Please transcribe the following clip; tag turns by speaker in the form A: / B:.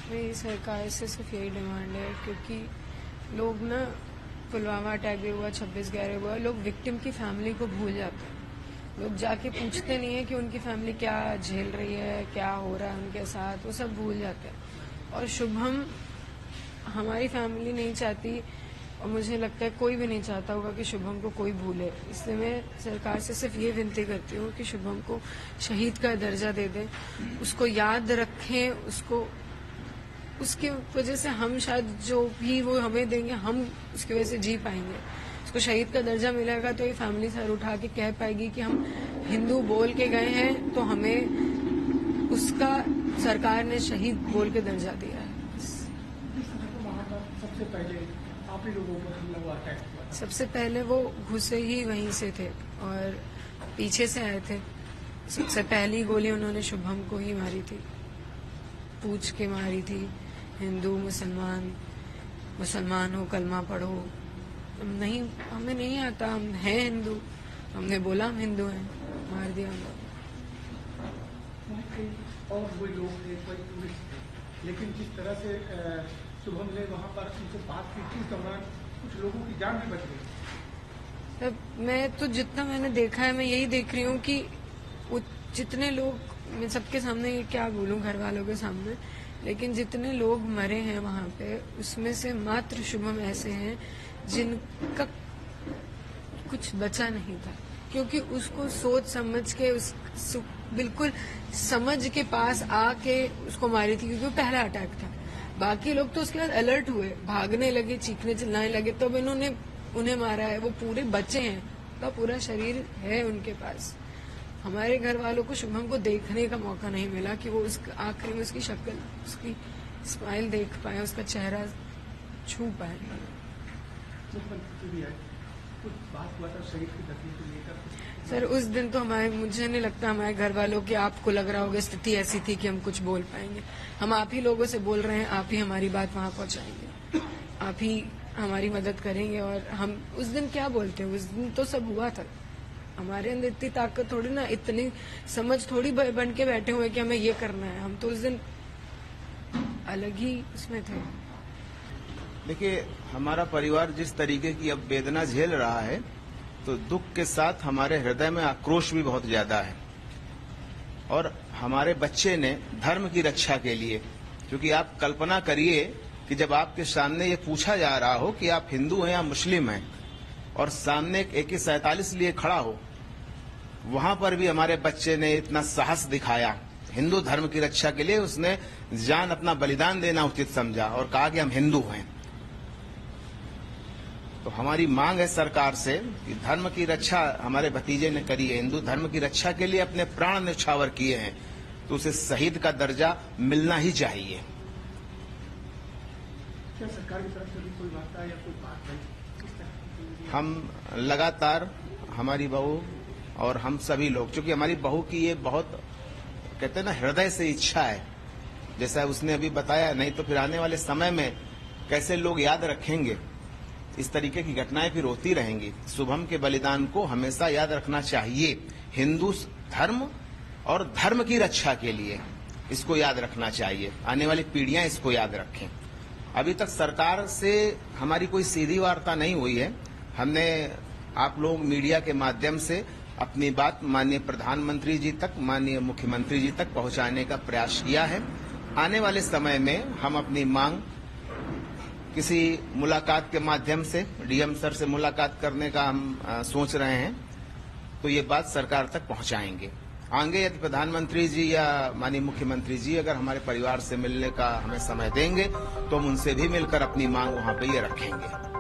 A: मेरी सरकार से सिर्फ यही डिमांड है, क्योंकि लोग ना, पुलवामा अटैक भी हुआ, 26/11 हुआ, लोग विक्टिम की फैमिली को भूल जाते हैं। लोग जाके पूछते नहीं है कि उनकी फैमिली क्या झेल रही है, क्या हो रहा है उनके साथ, वो सब भूल जाते हैं। और शुभम, हमारी फैमिली नहीं चाहती, और मुझे लगता है कोई भी नहीं चाहता होगा कि शुभम को कोई भूले। इसलिए मैं सरकार से सिर्फ ये विनती करती हूँ कि शुभम को शहीद का दर्जा दे दें, उसको याद रखें, उसको, उसकी वजह से हम शायद जो भी वो हमें देंगे, हम उसकी वजह से जी पाएंगे। उसको शहीद का दर्जा मिलेगा तो ये फैमिली सर उठा के कह पाएगी कि हम हिंदू बोल के गए हैं, तो हमें उसका सरकार ने शहीद बोल के दर्जा दिया है।
B: सबसे पहले आप ही लोगों पर हमला हुआ, अटैक हुआ,
A: सबसे पहले वो घुसे ही वहीं से थे और पीछे से आए थे। सबसे पहली गोली उन्होंने शुभम को ही मारी थी, पूछ के मारी थी। हिंदू मुसलमान, मुसलमान हो कलमा पढ़ो। नहीं, हमें नहीं आता, हम हैं हिंदू, हमने बोला हम हिंदू हैं, मार दिया हम।
B: और वो लोग थे, कोई टूरिस्ट थे, लेकिन जिस तरह से शुभम ने वहाँ पर उनसे बात की थी, इस दौरान कुछ लोगों की जान भी बच गई।
A: तब मैं तो जितना मैंने देखा है, मैं यही देख रही हूँ कि वो जितने लोग, मैं सबके सामने क्या बोलूँ, घर वालों के सामने, लेकिन जितने लोग मरे हैं वहाँ पे, उसमें से मात्र शुभम ऐसे हैं जिनका कुछ बचा नहीं था, क्योंकि उसको सोच समझ के, बिल्कुल समझ के पास आके उसको मारी थी, क्योंकि वो पहला अटैक था। बाकी लोग तो उसके बाद अलर्ट हुए, भागने लगे, चीखने चिल्लाने लगे, तब इन्होंने उन्हें मारा है। वो पूरे बच्चे हैं, उनका पूरा शरीर है उनके पास। हमारे घर वालों को शुभम को देखने का मौका नहीं मिला कि वो उस आखिरी में उसकी शक्ल, उसकी स्माइल देख पाए, उसका चेहरा छू पाए।
B: कुछ बात हुआ था शहीद की धरती को लेकर?
A: सर, उस दिन तो मुझे नहीं लगता हमारे घर वालों की, आपको लग रहा होगा स्थिति ऐसी थी कि हम कुछ बोल पाएंगे। हम आप ही लोगों से बोल रहे हैं, आप ही हमारी बात वहां पहुंचाएंगे, आप ही हमारी मदद करेंगे। और हम उस दिन क्या बोलते हैं, उस दिन तो सब हुआ था। हमारे अंदर इतनी ताकत थोड़ी ना, इतनी समझ थोड़ी बन के बैठे हुए कि हमें ये करना है। हम तो उस दिन अलग ही उसमें थे।
C: देखिए, हमारा परिवार जिस तरीके की अब वेदना झेल रहा है, तो दुख के साथ हमारे हृदय में आक्रोश भी बहुत ज्यादा है। और हमारे बच्चे ने धर्म की रक्षा के लिए, क्योंकि आप कल्पना करिए कि जब आपके सामने ये पूछा जा रहा हो कि आप हिंदू हैं या मुस्लिम हैं, और सामने एक AK-47 लिए खड़ा हो, वहां पर भी हमारे बच्चे ने इतना साहस दिखाया। हिंदू धर्म की रक्षा के लिए उसने जान, अपना बलिदान देना उचित समझा और कहा कि हम हिंदू हैं। तो हमारी मांग है सरकार से कि धर्म की रक्षा हमारे भतीजे ने करी है, हिंदू धर्म की रक्षा के लिए अपने प्राण न्यौछावर किए हैं, तो उसे शहीद का दर्जा मिलना ही चाहिए।
B: क्या सरकार की तरफ से भी कोई वार्ता या कोई बात है?
C: हम लगातार, हमारी बहू और हम सभी लोग, क्योंकि हमारी बहू की ये बहुत, कहते हैं ना, हृदय से इच्छा है, जैसा उसने अभी बताया, नहीं तो फिर आने वाले समय में कैसे लोग याद रखेंगे। इस तरीके की घटनाएं फिर होती रहेंगी। शुभम के बलिदान को हमेशा याद रखना चाहिए। हिंदू धर्म और धर्म की रक्षा के लिए इसको याद रखना चाहिए। आने वाली पीढ़ियां इसको याद रखें। अभी तक सरकार से हमारी कोई सीधी वार्ता नहीं हुई है। हमने आप लोग मीडिया के माध्यम से अपनी बात माननीय प्रधानमंत्री जी तक, माननीय मुख्यमंत्री जी तक पहुंचाने का प्रयास किया है। आने वाले समय में हम अपनी मांग किसी मुलाकात के माध्यम से, डीएम सर से मुलाकात करने का हम सोच रहे हैं, तो ये बात सरकार तक पहुंचाएंगे। आगे यदि प्रधानमंत्री जी या माननीय मुख्यमंत्री जी अगर हमारे परिवार से मिलने का हमें समय देंगे, तो हम उनसे भी मिलकर अपनी मांग वहां पे ये रखेंगे।